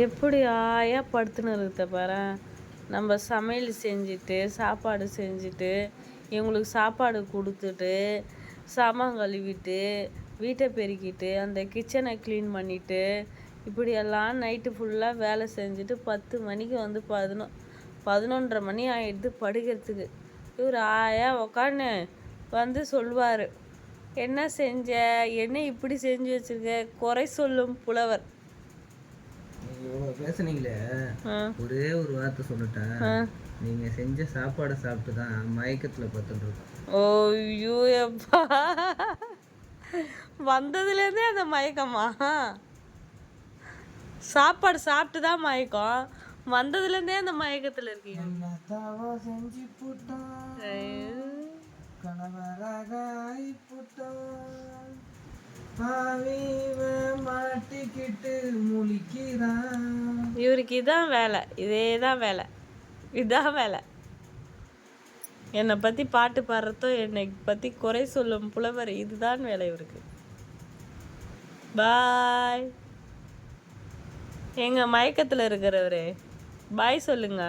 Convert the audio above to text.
எப்படி ஆயா படுத்துன்னு இருக்குத பாரு. நம்ம சமையல் செஞ்சுட்டு சாப்பாடு செஞ்சுட்டு இவங்களுக்கு சாப்பாடு கொடுத்துட்டு சாமான் கழுவிட்டு வீட்டை பெருக்கிட்டு அந்த கிச்சனை க்ளீன் பண்ணிவிட்டு இப்படியெல்லாம் நைட்டு ஃபுல்லாக வேலை செஞ்சுட்டு 10 மணிக்கு வந்து 11:30 மணி ஆகிடுது படுக்கிறதுக்கு. இவர் ஆயா உக்கான்னு வந்து சொல்லுவார், என்ன செஞ்ச, என்ன இப்படி செஞ்சு வச்சுருக்க, குறை சொல்லும் புலவர். பேசுனீங்களே, ஒரே ஒரு வார்த்தை சொல்லிட்டேன். நீங்க செஞ்ச சாப்பாடை சாப்பிட்டு தான் மயக்கத்துல பார்த்துருக்கோம். ஓய்யோ எப்பா, வந்ததுலேருந்தே அந்த மயக்கமா? சாப்பாடு சாப்பிட்டு தான் மயக்கம், வந்ததுலேருந்தே அந்த மயக்கத்தில் இருக்கீங்க. செஞ்சு போட்டோம், கணவராக ஆயிப்போட்டோம், மாட்டிக்கிட்டு முழிக்கிறான். இவருக்கு இதான் வேலை, இதே தான் வேலை, இதான் வேலை. என்னை பற்றி பாட்டு பாடுறதோ என்னை பற்றி குறை சொல்லும் புலவர், இதுதான் வேலை இவருக்கு. பாய். எங்கள் மயக்கத்தில் இருக்கிறவரே பாய் சொல்லுங்க.